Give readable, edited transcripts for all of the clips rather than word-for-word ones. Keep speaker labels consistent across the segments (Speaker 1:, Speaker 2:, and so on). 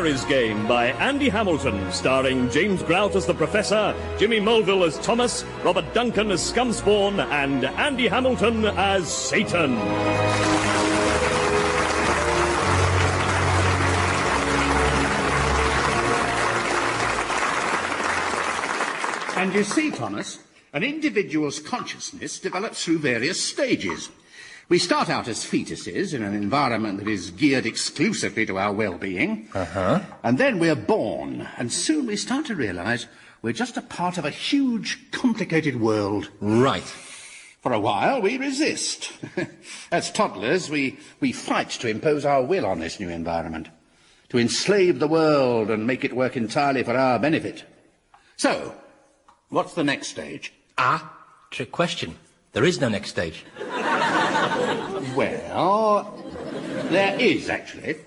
Speaker 1: Harry's Game by Andy Hamilton, starring James Grout as the Professor, Jimmy Mulville as Thomas, Robert Duncan as Scumspawn, and Andy Hamilton as Satan.
Speaker 2: And you see, Thomas, an individual's consciousness develops through various stages. We start out as fetuses in an environment that is geared exclusively to our well-being. And then we're born, and soon we start to realise we're just a part of a huge, complicated world.
Speaker 3: Right.
Speaker 2: For a while, we resist. As toddlers, we fight to impose our will on this new environment, to enslave the world and make it work entirely for our benefit. So, what's the next stage?
Speaker 3: Trick question. There is no next stage.
Speaker 2: Well, there is, actually.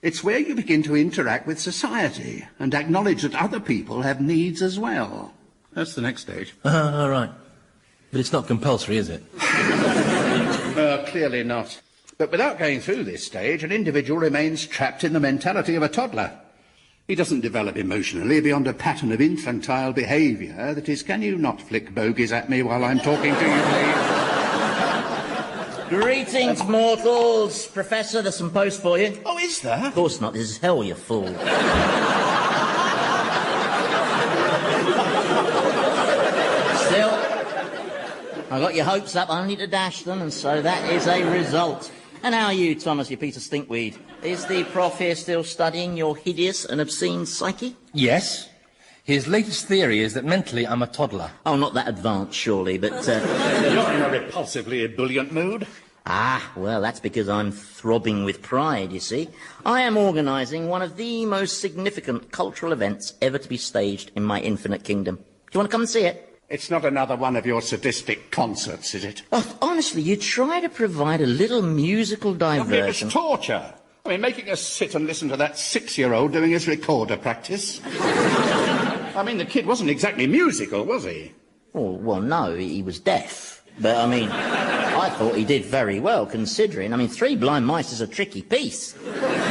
Speaker 2: It's where you begin to interact with society and acknowledge that other people have needs as well. That's the next stage.
Speaker 3: All right. But it's not compulsory, is it?
Speaker 2: Clearly not. But without going through this stage, an individual remains trapped in the mentality of a toddler. He doesn't develop emotionally beyond a pattern of infantile behaviour that is, can you not flick bogies at me while I'm talking to you, please?
Speaker 4: Greetings, mortals. Professor, there's some post for you.
Speaker 2: Oh, is there?
Speaker 4: Of course not. This is hell, you fool. Still, I got your hopes up only to dash them, and so that is a result. And how are you, Thomas, you Peter Stinkweed? Is the prof here still studying your hideous and obscene psyche?
Speaker 3: Yes. His latest theory is that mentally I'm a toddler.
Speaker 4: Oh, not that advanced, surely, but...
Speaker 2: You're in a repulsively ebullient mood.
Speaker 4: Well, that's because I'm throbbing with pride, you see. I am organising one of the most significant cultural events ever to be staged in my infinite kingdom. Do you want to come and see it?
Speaker 2: It's not another one of your sadistic concerts, is it?
Speaker 4: Oh, honestly, you try to provide a little musical diversion.
Speaker 2: It's torture. I mean, making us sit and listen to that 6-year-old doing his recorder practice. I mean, the kid wasn't exactly musical, was he?
Speaker 4: Well, no, he was deaf. But, I mean, I thought he did very well, considering. I mean, Three Blind Mice is a tricky piece.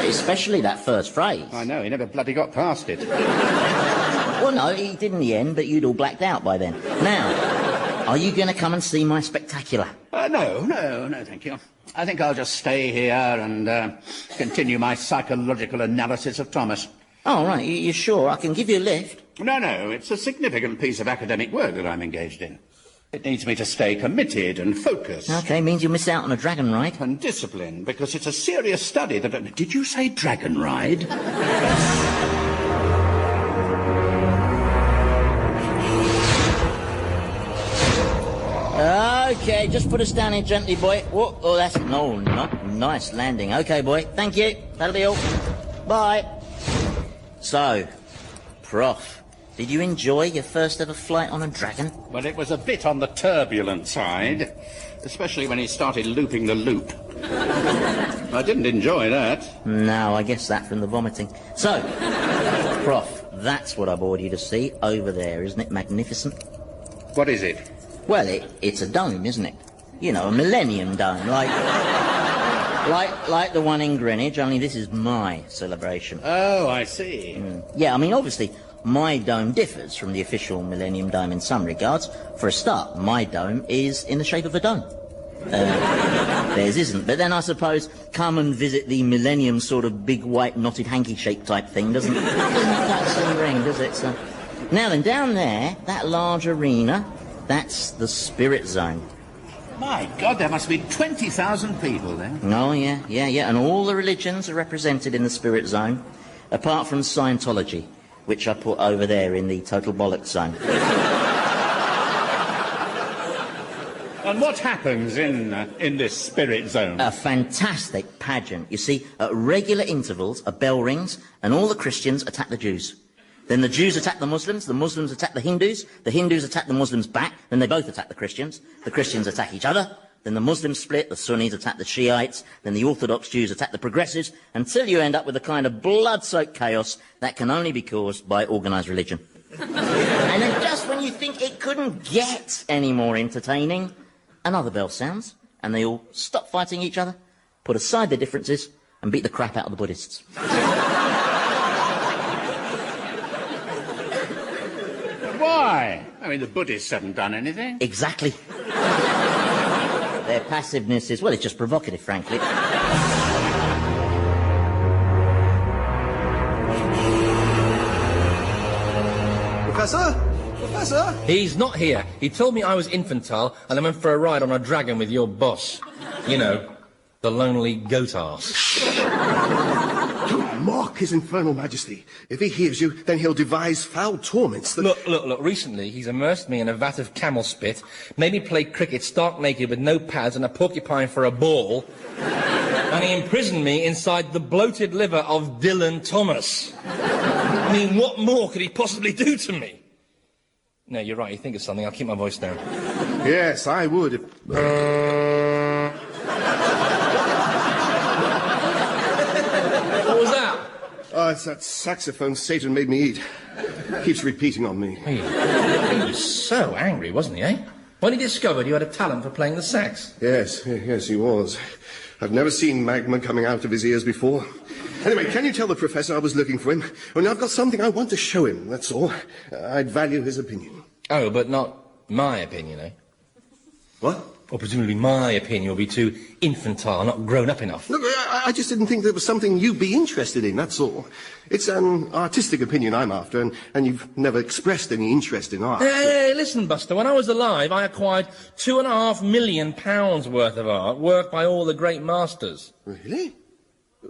Speaker 4: Especially that first phrase.
Speaker 2: I know, he never bloody got past it.
Speaker 4: Well, no, he did in the end, but you'd all blacked out by then. Now, are you going to come and see my spectacular?
Speaker 2: No, thank you. I think I'll just stay here and continue my psychological analysis of Thomas.
Speaker 4: Oh, right, you sure? I can give you a lift.
Speaker 2: No, it's a significant piece of academic work that I'm engaged in. It needs me to stay committed and focused.
Speaker 4: OK, means you'll miss out on a dragon ride.
Speaker 2: And disciplined, because it's a serious study that... Did you say dragon ride?
Speaker 4: OK, just put us down here gently, boy. Whoa, oh, that's... No, not nice landing. OK, boy, thank you. That'll be all. Bye. So, Prof, did you enjoy your first ever flight on a dragon?
Speaker 2: Well, it was a bit on the turbulent side, especially when he started looping the loop. I didn't enjoy that.
Speaker 4: No, I guess that from the vomiting. So, Prof, that's what I bored you to see over there, isn't it magnificent?
Speaker 2: What is it?
Speaker 4: Well, it's a dome, isn't it? You know, a Millennium Dome, like the one in Greenwich, only this is my celebration.
Speaker 2: Oh, I see.
Speaker 4: Yeah, I mean, obviously, my dome differs from the official Millennium Dome in some regards. For a start, my dome is in the shape of a dome. Theirs isn't. But then I suppose come and visit the Millennium sort of big white knotted hanky-shaped type thing doesn't have that same ring, does it? So, now then, down there, that large arena, that's the Spirit Zone.
Speaker 2: My God, there must be 20,000 people there.
Speaker 4: Oh, yeah, and all the religions are represented in the Spirit Zone, apart from Scientology, which I put over there in the Total Bollocks Zone.
Speaker 2: And what happens in this Spirit Zone?
Speaker 4: A fantastic pageant. You see, at regular intervals, a bell rings, and all the Christians attack the Jews. Then the Jews attack the Muslims attack the Hindus attack the Muslims back, then they both attack the Christians attack each other, then the Muslims split, the Sunnis attack the Shiites, then the Orthodox Jews attack the Progressives, until you end up with a kind of blood-soaked chaos that can only be caused by organised religion. And then just when you think it couldn't get any more entertaining, another bell sounds, and they all stop fighting each other, put aside their differences, and beat the crap out of the Buddhists.
Speaker 2: I mean, the Buddhists haven't done anything.
Speaker 4: Exactly. Their passiveness is, well, it's just provocative, frankly.
Speaker 5: Professor? Professor?
Speaker 3: He's not here. He told me I was infantile and I went for a ride on a dragon with your boss. You know, the lonely goat arse.
Speaker 5: Don't mock his infernal majesty. If he hears you, then he'll devise foul torments that...
Speaker 3: Look, recently he's immersed me in a vat of camel spit, made me play cricket stark naked with no pads and a porcupine for a ball, and he imprisoned me inside the bloated liver of Dylan Thomas. I mean, what more could he possibly do to me? No, you're right, you think of something, I'll keep my voice down.
Speaker 5: Yes, I would if...
Speaker 3: What was that?
Speaker 5: Oh, it's that saxophone Satan made me eat. Keeps repeating on me.
Speaker 3: He was so angry, wasn't he, eh? When he discovered you had a talent for playing the sax.
Speaker 5: Yes, he was. I've never seen magma coming out of his ears before. Anyway, can you tell the professor I was looking for him? Well, I've got something I want to show him, that's all. I'd value his opinion.
Speaker 3: Oh, but not my opinion, eh?
Speaker 5: What?
Speaker 3: Or presumably my opinion will be too infantile, not grown up enough.
Speaker 5: Look, I just didn't think there was something you'd be interested in, that's all. It's an artistic opinion I'm after, and you've never expressed any interest in art.
Speaker 3: Hey, listen, Buster, when I was alive, I acquired £2.5 million worth of art, worked by all the great masters.
Speaker 5: Really?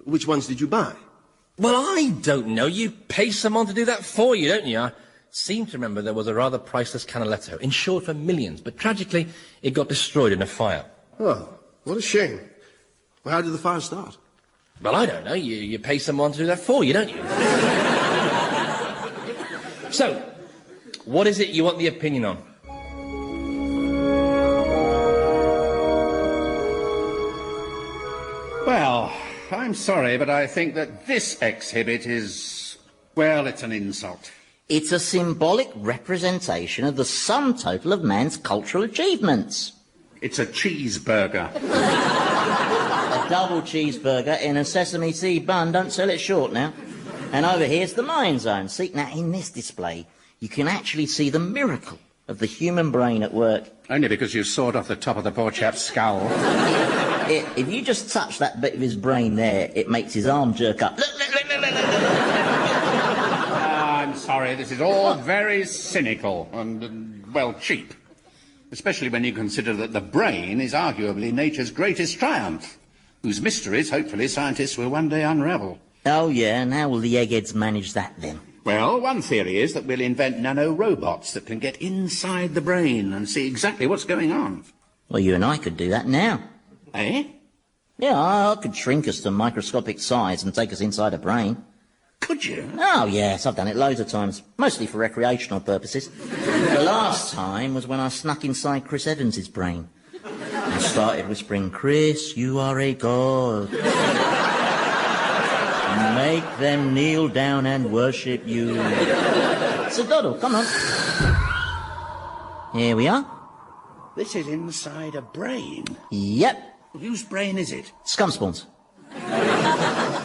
Speaker 5: Which ones did you buy?
Speaker 3: Well, I don't know. You pay someone to do that for you, don't you? I seem to remember there was a rather priceless Canaletto, insured for millions, but tragically, it got destroyed in a fire.
Speaker 5: Oh, what a shame. Well, how did the fire start?
Speaker 3: Well, I don't know. You pay someone to do that for you, don't you? So, what is it you want the opinion on?
Speaker 2: Well, I'm sorry, but I think that this exhibit is... well, it's an insult.
Speaker 4: It's a symbolic representation of the sum total of man's cultural achievements.
Speaker 2: It's a cheeseburger.
Speaker 4: A double cheeseburger in a sesame seed bun. Don't sell it short now. And over here's the mind zone. See, now in this display, you can actually see the miracle of the human brain at work.
Speaker 2: Only because you sawed off the top of the poor chap's skull.
Speaker 4: If you just touch that bit of his brain there, it makes his arm jerk up. Look.
Speaker 2: I'm sorry, this is all very cynical and, well, cheap. Especially when you consider that the brain is arguably nature's greatest triumph, whose mysteries, hopefully, scientists will one day unravel.
Speaker 4: Oh, yeah, and how will the eggheads manage that, then?
Speaker 2: Well, one theory is that we'll invent nano-robots that can get inside the brain and see exactly what's going on.
Speaker 4: Well, you and I could do that now.
Speaker 2: Eh?
Speaker 4: Yeah, I could shrink us to microscopic size and take us inside a brain.
Speaker 2: Could you?
Speaker 4: Oh, yes, I've done it loads of times, mostly for recreational purposes. The last time was when I snuck inside Chris Evans's brain and started whispering, "Chris, you are a god. Make them kneel down and worship you." So, Doddle, come on. Here we are.
Speaker 2: This is inside a brain.
Speaker 4: Yep.
Speaker 2: Whose brain is it?
Speaker 4: Scumspawn's.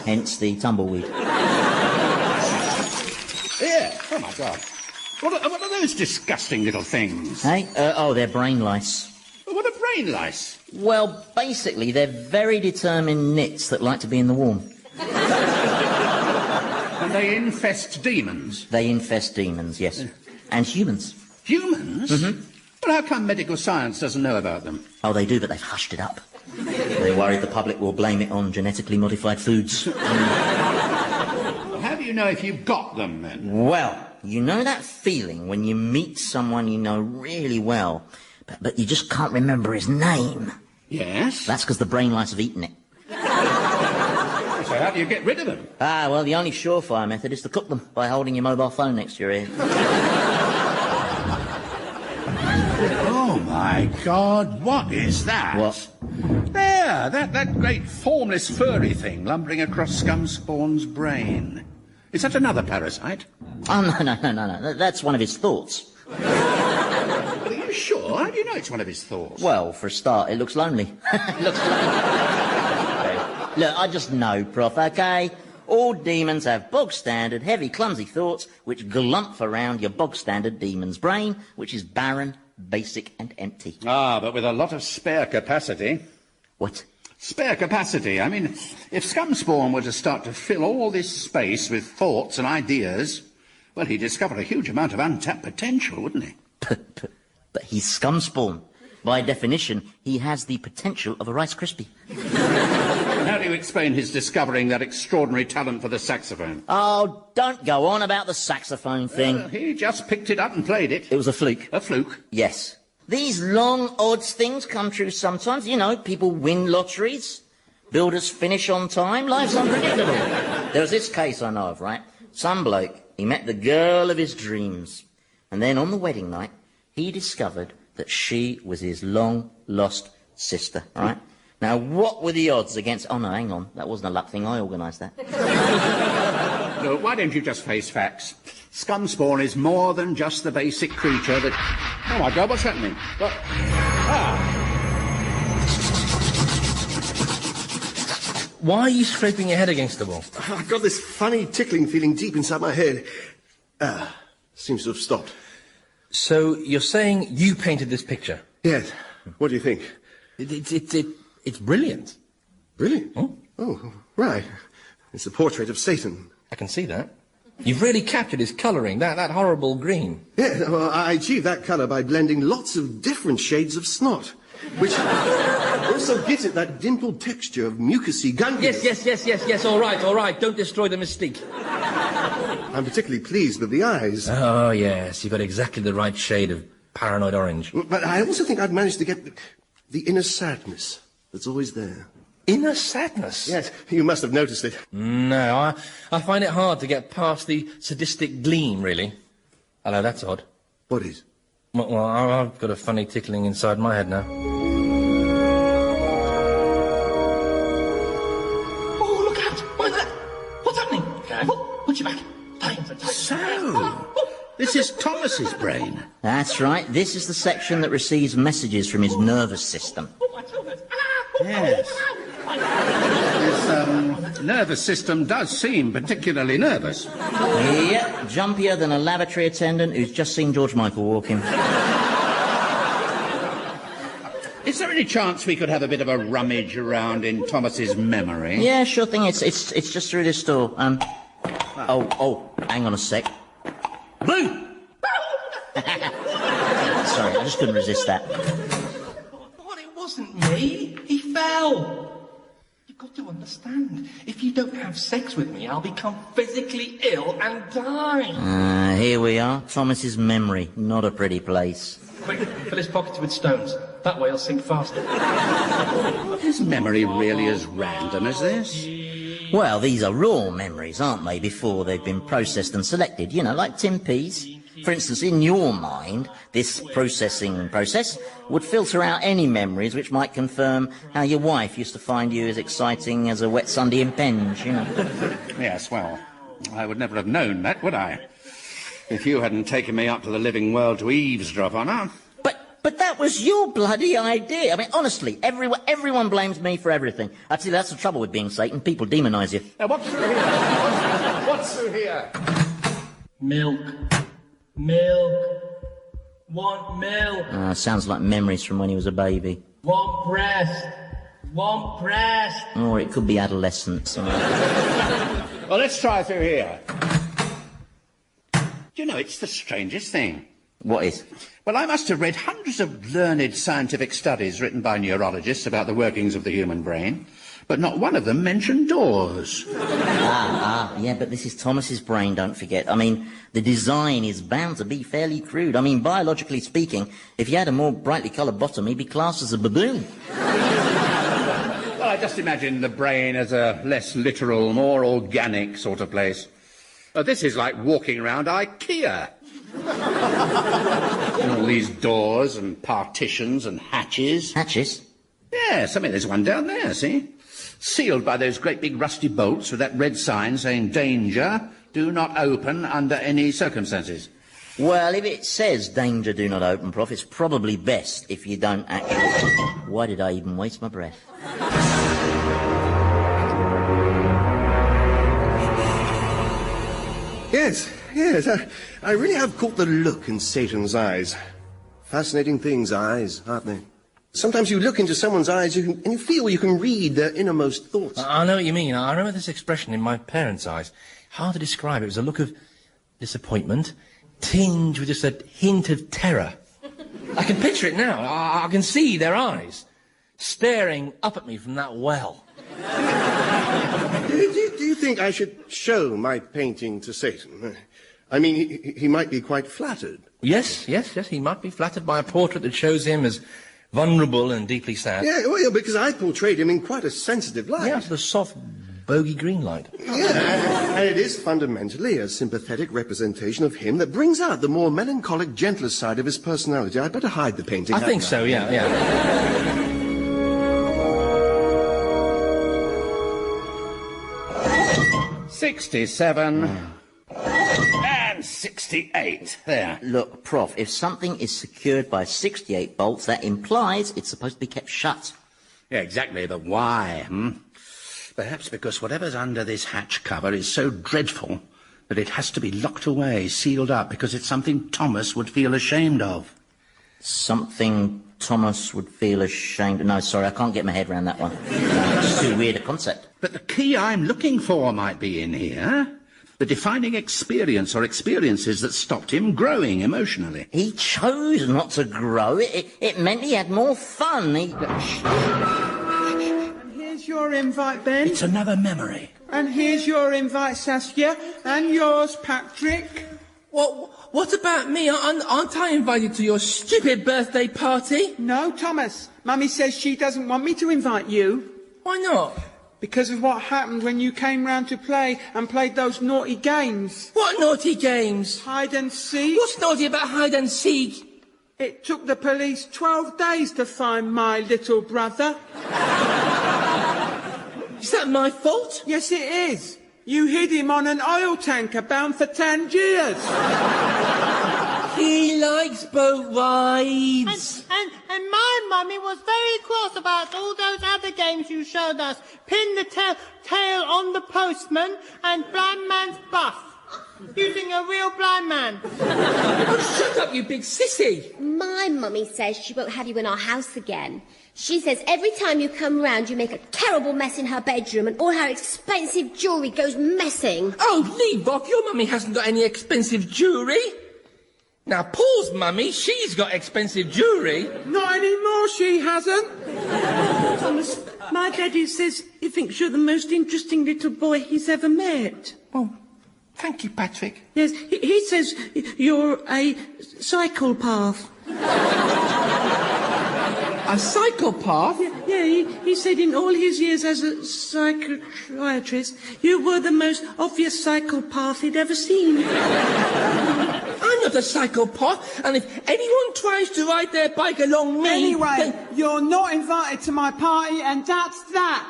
Speaker 4: Hence the tumbleweed.
Speaker 2: Yeah. Oh, my God. What are those disgusting little things?
Speaker 4: Hey? They're brain lice.
Speaker 2: What are brain lice?
Speaker 4: Well, basically, they're very determined nits that like to be in the warm.
Speaker 2: And they infest demons?
Speaker 4: They infest demons, yes. And humans.
Speaker 2: Humans?
Speaker 4: Mm-hmm.
Speaker 2: Well, how come medical science doesn't know about them?
Speaker 4: Oh, they do, but they've hushed it up. They're worried the public will blame it on genetically modified foods.
Speaker 2: How do you know if you've got them, then?
Speaker 4: Well, you know that feeling when you meet someone you know really well, but you just can't remember his name?
Speaker 2: Yes?
Speaker 4: That's because the brain lice have eaten it.
Speaker 2: So how do you get rid of them?
Speaker 4: Well, the only surefire method is to cook them by holding your mobile phone next to your ear.
Speaker 2: Oh, my God, what is that?
Speaker 4: What?
Speaker 2: There, that great formless furry thing lumbering across Scumspawn's brain. Is that another parasite?
Speaker 4: Oh, no. That's one of his thoughts.
Speaker 2: Are you sure? How do you know it's one of his thoughts?
Speaker 4: Well, for a start, it looks lonely. It looks lonely. Look, I just know, Prof, OK? All demons have bog-standard, heavy, clumsy thoughts which glump around your bog-standard demon's brain, which is barren, basic and empty.
Speaker 2: Ah, but with a lot of spare capacity.
Speaker 4: What?
Speaker 2: Spare capacity. I mean, if Scumspawn were to start to fill all this space with thoughts and ideas, well, he'd discover a huge amount of untapped potential, wouldn't he?
Speaker 4: But he's Scumspawn. By definition, he has the potential of a Rice Krispie.
Speaker 2: How do you explain his discovering that extraordinary talent for the saxophone?
Speaker 4: Oh, don't go on about the saxophone thing.
Speaker 2: He just picked it up and played it.
Speaker 4: It was a fluke.
Speaker 2: A fluke?
Speaker 4: Yes. These long odds things come true sometimes. You know, people win lotteries. Builders finish on time. Life's unpredictable. There was this case I know of, right? Some bloke, he met the girl of his dreams. And then on the wedding night, he discovered that she was his long-lost sister, right? Now, what were the odds against... Oh, no, hang on. That wasn't a luck thing. I organised that.
Speaker 2: No, why don't you just face facts? Scumspawn is more than just the basic creature that... Oh, my God, what's happening? What? Ah!
Speaker 3: Why are you scraping your head against the wall?
Speaker 5: I've got this funny tickling feeling deep inside my head. Seems to have stopped.
Speaker 3: So you're saying you painted this picture?
Speaker 5: Yes. What do you think?
Speaker 3: It's brilliant.
Speaker 5: Brilliant?
Speaker 3: Hmm?
Speaker 5: Oh, right. It's a portrait of Satan.
Speaker 3: I can see that. You've really captured his colouring, that horrible green.
Speaker 5: Yeah, well, I achieved that colour by blending lots of different shades of snot, which also gives it that dimpled texture of mucousy gunkiness.
Speaker 3: Yes, all right. Don't destroy the mystique.
Speaker 5: I'm particularly pleased with the eyes.
Speaker 3: Oh, yes, you've got exactly the right shade of paranoid orange.
Speaker 5: But I also think I've managed to get the inner sadness that's always there.
Speaker 3: Inner sadness?
Speaker 5: Yes, you must have noticed it.
Speaker 3: No, I find it hard to get past the sadistic gleam, really. Hello, that's odd.
Speaker 5: What is?
Speaker 3: Well, I've got a funny tickling inside my head now.
Speaker 6: Oh, look out! What is that? What's happening? Put your back.
Speaker 2: So, this is Thomas's brain.
Speaker 4: That's right. This is the section that receives messages from his nervous system.
Speaker 2: Yes. His nervous system does seem particularly nervous.
Speaker 4: Yep, jumpier than a lavatory attendant who's just seen George Michael walking.
Speaker 2: Is there any chance we could have a bit of a rummage around in Thomas's memory?
Speaker 4: Yeah, sure thing. It's just through this door. Oh, hang on a sec. Boo! Sorry, I just couldn't resist that.
Speaker 6: But it wasn't me. He fell. You've got to understand. If you don't have sex with me, I'll become physically ill and die.
Speaker 4: Here we are. Thomas's memory. Not a pretty place.
Speaker 6: Quick, fill his pockets with stones. That way I'll sink faster.
Speaker 2: Is memory really as random as this?
Speaker 4: Well, these are raw memories, aren't they, before they've been processed and selected, you know, like Tim Pease. For instance, in your mind, this processing process would filter out any memories which might confirm how your wife used to find you as exciting as a wet Sunday in Penge, you know.
Speaker 2: Yes, well, I would never have known that, would I? If you hadn't taken me up to the living world to eavesdrop on her.
Speaker 4: But that was your bloody idea. I mean, honestly, everyone blames me for everything. Actually, that's the trouble with being Satan. People demonise you.
Speaker 2: Now, what's through here? What's through here?
Speaker 6: Milk. Want milk.
Speaker 4: Sounds like memories from when he was a baby.
Speaker 6: Want breast.
Speaker 4: Or it could be adolescence.
Speaker 2: Well, let's try through here. You know, it's the strangest thing.
Speaker 4: What is?
Speaker 2: Well, I must have read hundreds of learned scientific studies written by neurologists about the workings of the human brain, but not one of them mentioned doors.
Speaker 4: Yeah, but this is Thomas's brain, don't forget. I mean, the design is bound to be fairly crude. I mean, biologically speaking, if you had a more brightly coloured bottom, he'd be classed as a baboon.
Speaker 2: Well, I just imagine the brain as a less literal, more organic sort of place. This is like walking around IKEA. All these doors and partitions and hatches.
Speaker 4: Hatches?
Speaker 2: Yes, I mean, there's one down there, see? Sealed by those great big rusty bolts with that red sign saying, danger, do not open under any circumstances.
Speaker 4: Well, if it says danger, do not open, Prof, it's probably best if you don't actually... Why did I even waste my breath?
Speaker 5: Yes. I really have caught the look in Satan's eyes. Fascinating things, eyes, aren't they? Sometimes you look into someone's eyes and you feel you can read their innermost thoughts.
Speaker 3: I know what you mean. I remember this expression in my parents' eyes. Hard to describe. It was a look of disappointment, tinged with just a hint of terror. I can picture it now. I can see their eyes staring up at me from that well.
Speaker 5: Do you think I should show my painting to Satan? I mean, he might be quite flattered.
Speaker 3: Yes, he might be flattered by a portrait that shows him as vulnerable and deeply sad.
Speaker 5: Yeah, because I portrayed him in quite a sensitive light.
Speaker 3: Yeah, the soft, bogey green light.
Speaker 5: Yeah, and it is fundamentally a sympathetic representation of him that brings out the more melancholic, gentler side of his personality. I'd better hide the painting.
Speaker 3: I think so, yeah.
Speaker 2: 67 and 68. There.
Speaker 4: Look, Prof, if something is secured by 68 bolts, that implies it's supposed to be kept shut.
Speaker 2: Yeah, exactly, but why? Perhaps because whatever's under this hatch cover is so dreadful that it has to be locked away, sealed up, because it's something Thomas would feel ashamed of.
Speaker 4: Something Thomas would feel ashamed of? No, sorry, I can't get my head around that one. It's too weird a concept.
Speaker 2: But the key I'm looking for might be in here. The defining experience or experiences that stopped him growing emotionally.
Speaker 4: He chose not to grow. It meant he had more fun.
Speaker 7: And here's your invite, Ben.
Speaker 2: It's another memory.
Speaker 7: And here's your invite, Saskia. And yours, Patrick.
Speaker 3: What about me? Aren't I invited to your stupid birthday party?
Speaker 7: No, Thomas. Mummy says she doesn't want me to invite you.
Speaker 3: Why not?
Speaker 7: Because of what happened when you came round to play and played those naughty games.
Speaker 3: What naughty games?
Speaker 7: Hide and seek.
Speaker 3: What's naughty about hide and seek?
Speaker 7: It took the police 12 days to find my little brother.
Speaker 3: Is that my fault?
Speaker 7: Yes, it is. You hid him on an oil tanker bound for Tangiers.
Speaker 3: He likes boat rides.
Speaker 8: And my mummy was very cross about all those other games you showed us. Pin the tail on the postman and blind man's buff. Using a real blind man.
Speaker 3: Oh, shut up, you big sissy.
Speaker 9: My mummy says she won't have you in our house again. She says every time you come round, you make a terrible mess in her bedroom and all her expensive jewellery goes missing.
Speaker 3: Oh, leave off. Your mummy hasn't got any expensive jewellery. Now, Paul's mummy, she's got expensive jewellery.
Speaker 7: Not anymore, she hasn't.
Speaker 10: Thomas, my daddy says he thinks you're the most interesting little boy he's ever met.
Speaker 3: Oh, thank you, Patrick.
Speaker 10: Yes, he says you're a psychopath.
Speaker 3: A psychopath?
Speaker 10: Yeah, he said in all his years as a psychiatrist, you were the most obvious psychopath he'd ever seen.
Speaker 3: I'm not a psychopath, and if anyone tries to ride their bike along me...
Speaker 7: Anyway,
Speaker 3: then...
Speaker 7: you're not invited to my party, and that's that.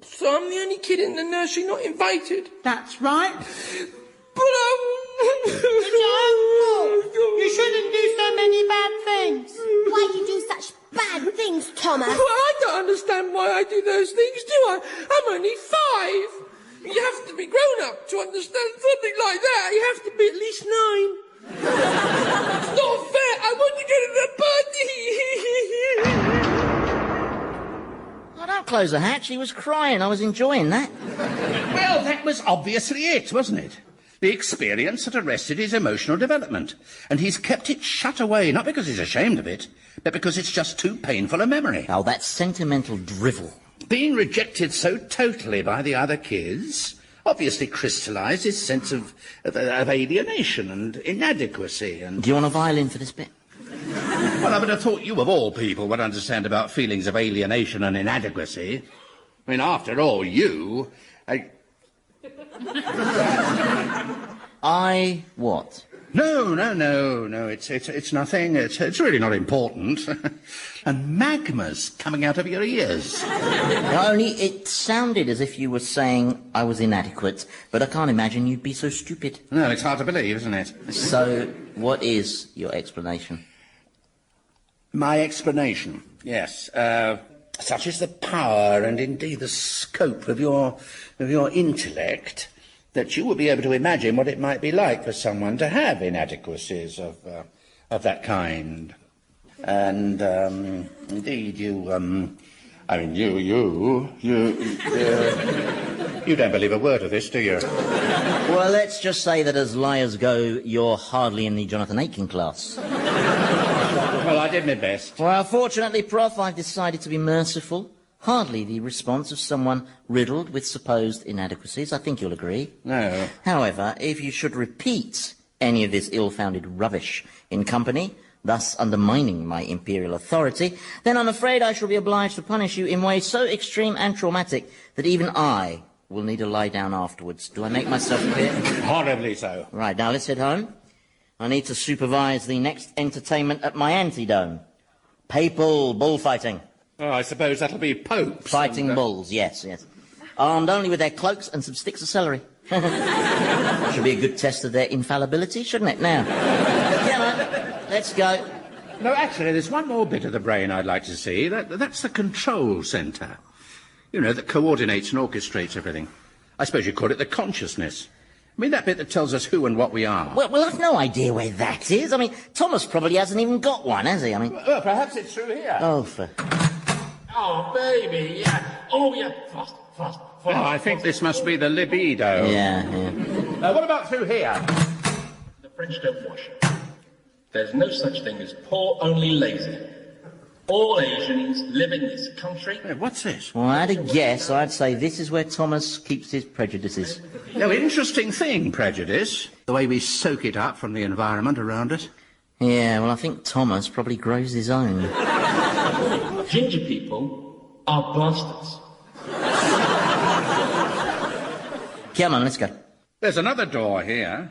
Speaker 3: So I'm the only kid in the nursery not invited?
Speaker 7: That's right.
Speaker 3: But
Speaker 8: You shouldn't do so many bad things.
Speaker 9: Why do you do such bad things, Thomas?
Speaker 3: Well, I don't understand why I do those things, do I? I'm only 5. You have to be grown up to understand something like that. You have to be at least 9. It's not fair. I want to get in the party.
Speaker 4: Oh, don't close the hatch. He was crying. I was enjoying that.
Speaker 2: Well, that was obviously it, wasn't it? The experience that arrested his emotional development. And he's kept it shut away, not because he's ashamed of it, but because it's just too painful a memory.
Speaker 4: Oh, that's sentimental drivel.
Speaker 2: Being rejected so totally by the other kids obviously crystallised his sense of alienation and inadequacy and...
Speaker 4: Do you want a violin for this bit?
Speaker 2: Well, I would have thought you, of all people, would understand about feelings of alienation and inadequacy. I mean, after all, you...
Speaker 4: I what?
Speaker 2: No, it's nothing. It's really not important. And magma's coming out of your ears.
Speaker 4: Only it sounded as if you were saying I was inadequate, but I can't imagine you'd be so stupid.
Speaker 2: No, it's hard to believe, isn't it?
Speaker 4: So, what is your explanation?
Speaker 2: My explanation, yes. Such is the power and indeed the scope of your intellect that you will be able to imagine what it might be like for someone to have inadequacies of that kind. And, indeed, you don't believe a word of this, do you?
Speaker 4: Well, let's just say that as liars go, you're hardly in the Jonathan Aitken class.
Speaker 2: Well, I did my best.
Speaker 4: Well, fortunately, Prof, I've decided to be merciful. Hardly the response of someone riddled with supposed inadequacies. I think you'll agree.
Speaker 2: No.
Speaker 4: However, if you should repeat any of this ill-founded rubbish in company, thus undermining my imperial authority, then I'm afraid I shall be obliged to punish you in ways so extreme and traumatic that even I will need to lie down afterwards. Do I make myself clear?
Speaker 2: Horribly so.
Speaker 4: Right, now let's head home. I need to supervise the next entertainment at my antidome. Papal bullfighting.
Speaker 2: Oh, I suppose that'll be popes.
Speaker 4: Fighting bulls, yes. Armed only with their cloaks and some sticks of celery. Should be a good test of their infallibility, shouldn't it? Now, come on, let's go.
Speaker 2: No, actually, there's one more bit of the brain I'd like to see. That's the control centre. You know, that coordinates and orchestrates everything. I suppose you call it the consciousness. I mean, that bit that tells us who and what we are.
Speaker 4: Well, I've no idea where that is. I mean, Thomas probably hasn't even got one, has he? I mean...
Speaker 2: Well, perhaps it's through here.
Speaker 4: Oh, for...
Speaker 6: Oh, baby, yeah. Oh, yeah. Fast.
Speaker 2: Oh, I think this must be the libido.
Speaker 4: Yeah.
Speaker 2: What about through here?
Speaker 6: The French don't wash. There's no such thing as poor, only lazy. All Asians live in this country.
Speaker 2: Hey, what's this?
Speaker 4: Well, I had a guess. I'd say this is where Thomas keeps his prejudices.
Speaker 2: No, interesting thing, prejudice. The way we soak it up from the environment around us.
Speaker 4: Yeah, well, I think Thomas probably grows his own.
Speaker 6: Ginger people are bastards.
Speaker 4: Come on, let's go.
Speaker 2: There's another door here.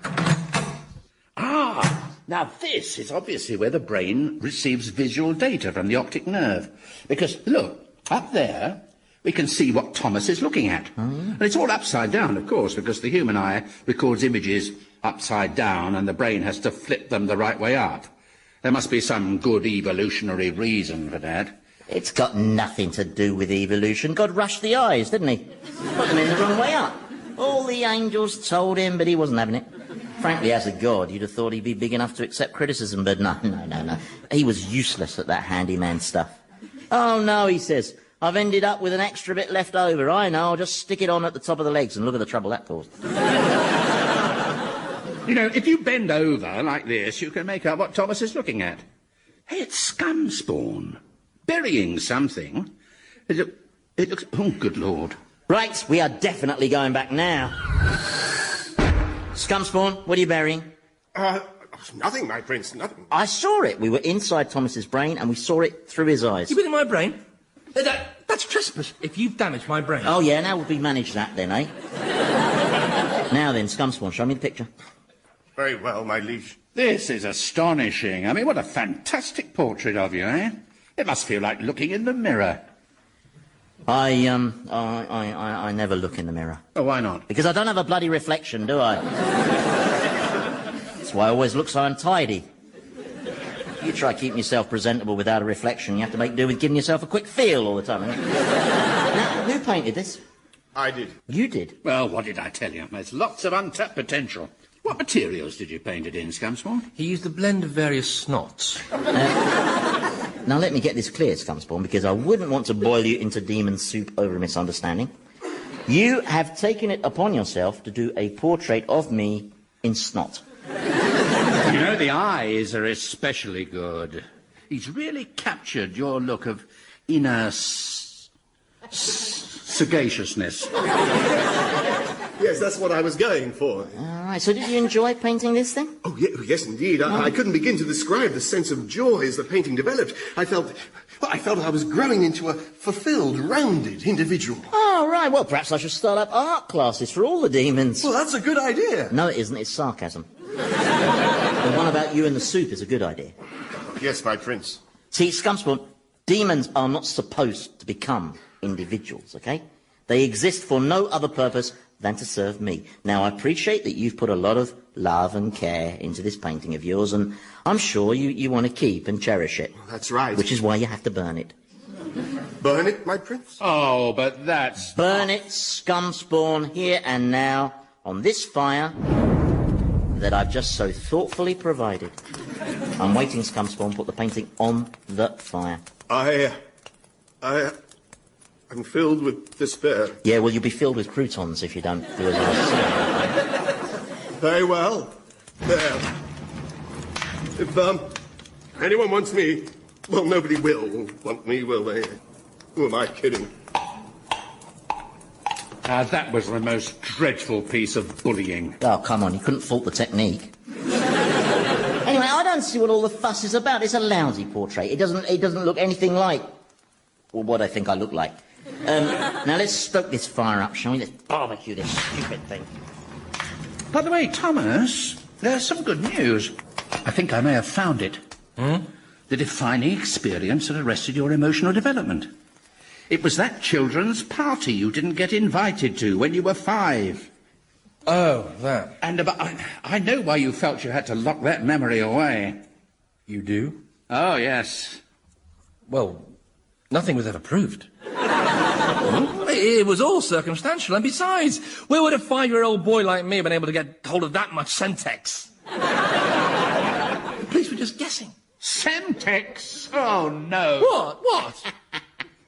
Speaker 2: Now this is obviously where the brain receives visual data from the optic nerve. Because, look, up there, we can see what Thomas is looking at. And it's all upside down, of course, because the human eye records images upside down and the brain has to flip them the right way up. There must be some good evolutionary reason for that.
Speaker 4: It's got nothing to do with evolution. God rushed the eyes, didn't he? Put them in the wrong way up. All the angels told him, but he wasn't having it. Frankly, as a god, you'd have thought he'd be big enough to accept criticism, but no. He was useless at that handyman stuff. Oh, no, he says, I've ended up with an extra bit left over. I know, I'll just stick it on at the top of the legs and look at the trouble that caused.
Speaker 2: You know, if you bend over like this, you can make out what Thomas is looking at. Hey, it's Scumspawn. Burying something. It looks... Oh, good Lord.
Speaker 4: Right, we are definitely going back now. Scumspawn, what are you burying?
Speaker 5: Nothing, my prince, nothing.
Speaker 4: I saw it. We were inside Thomas's brain and we saw it through his eyes.
Speaker 3: You've been in my brain? That's trespass. If you've damaged my brain...
Speaker 4: Oh, yeah, now we manage that then, eh? Now then, Scumspawn, show me the picture.
Speaker 5: Very well, my liege.
Speaker 2: This is astonishing. I mean, what a fantastic portrait of you, eh? It must feel like looking in the mirror.
Speaker 4: I never look in the mirror.
Speaker 2: Oh, why not?
Speaker 4: Because I don't have a bloody reflection, do I? That's why I always look so untidy. You try keeping yourself presentable without a reflection, you have to make do with giving yourself a quick feel all the time. Now, who painted this?
Speaker 5: I did.
Speaker 4: You did?
Speaker 2: Well, what did I tell you? There's lots of untapped potential. What materials did you paint it in, Scumspawn?
Speaker 3: He used a blend of various snots.
Speaker 4: Now, let me get this clear, Scumspawn, because I wouldn't want to boil you into demon soup over a misunderstanding. You have taken it upon yourself to do a portrait of me in snot.
Speaker 2: You know, the eyes are especially good. He's really captured your look of inner sagaciousness.
Speaker 5: Yes, that's what I was going for.
Speaker 4: All right, so did you enjoy painting this thing?
Speaker 5: Oh, yes, indeed. I couldn't begin to describe the sense of joy as the painting developed. I felt I was growing into a fulfilled, rounded individual.
Speaker 4: Oh, right. Well, perhaps I should start up art classes for all the demons.
Speaker 5: Well, that's a good idea.
Speaker 4: No, it isn't. It's sarcasm. The one about you and the soup is a good idea.
Speaker 5: Yes, my prince.
Speaker 4: See, Scumspawn, demons are not supposed to become individuals, okay? They exist for no other purpose than to serve me. Now, I appreciate that you've put a lot of love and care into this painting of yours, and I'm sure you want to keep and cherish it.
Speaker 5: That's right.
Speaker 4: Which is why you have to burn it.
Speaker 5: Burn it, my prince?
Speaker 2: Oh, but that's...
Speaker 4: Burn it, Scumspawn, here and now, on this fire that I've just so thoughtfully provided. I'm waiting, Scumspawn, put the painting on the fire.
Speaker 5: I'm filled with despair.
Speaker 4: Yeah, well, you'll be filled with croutons if you don't do as I say.
Speaker 5: Very well. There. If, anyone wants me, well, nobody will want me, will they? Who am I kidding?
Speaker 2: That was the most dreadful piece of bullying.
Speaker 4: Oh, come on, you couldn't fault the technique. Anyway, I don't see what all the fuss is about. It's a lousy portrait. It doesn't look anything like, well, what I think I look like. Now let's stoke this fire up, shall we? Let's barbecue this stupid thing.
Speaker 2: By the way, Thomas, there's some good news. I think I may have found it. The defining experience that arrested your emotional development. It was that children's party you didn't get invited to when you were 5.
Speaker 3: Oh, that.
Speaker 2: And I know why you felt you had to lock that memory away.
Speaker 3: You do?
Speaker 2: Oh, yes.
Speaker 3: Well, nothing was ever proved. It was all circumstantial, and besides, where would a 5-year-old boy like me have been able to get hold of that much Semtex? The police were just guessing.
Speaker 2: Semtex? Oh, no.
Speaker 3: What?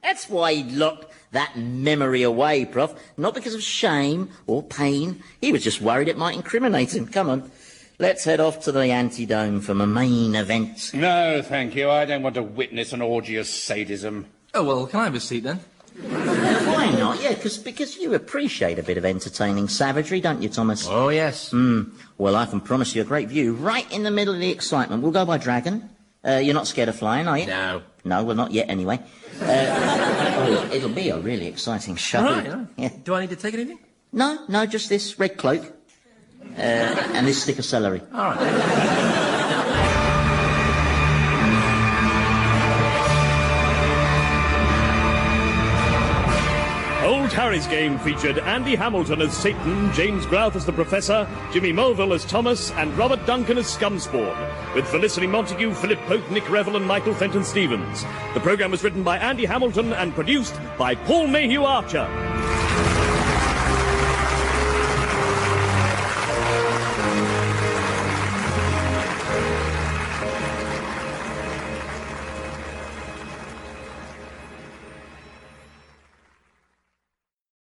Speaker 4: That's why he locked that memory away, Prof. Not because of shame or pain. He was just worried it might incriminate him. Come on, let's head off to the Antidome for my main event.
Speaker 2: No, thank you. I don't want to witness an orgy of sadism.
Speaker 3: Oh, well, can I have a seat, then?
Speaker 4: Why not? Yeah, because you appreciate a bit of entertaining savagery, don't you, Thomas?
Speaker 3: Oh, yes.
Speaker 4: Well, I can promise you a great view right in the middle of the excitement. We'll go by dragon. You're not scared of flying, are you?
Speaker 3: No.
Speaker 4: No, well, not yet, anyway. It'll be a really exciting show.
Speaker 3: Right.
Speaker 4: Yeah.
Speaker 3: Do I need to take anything?
Speaker 4: No, just this red cloak. And this stick of celery.
Speaker 3: All right.
Speaker 1: Old Harry's Game featured Andy Hamilton as Satan, James Grout as the Professor, Jimmy Mulville as Thomas, and Robert Duncan as Scumspawn, with Felicity Montagu, Philip Pope, Nick Revel and Michael Fenton Stevens. The programme was written by Andy Hamilton and produced by Paul Mayhew-Archer.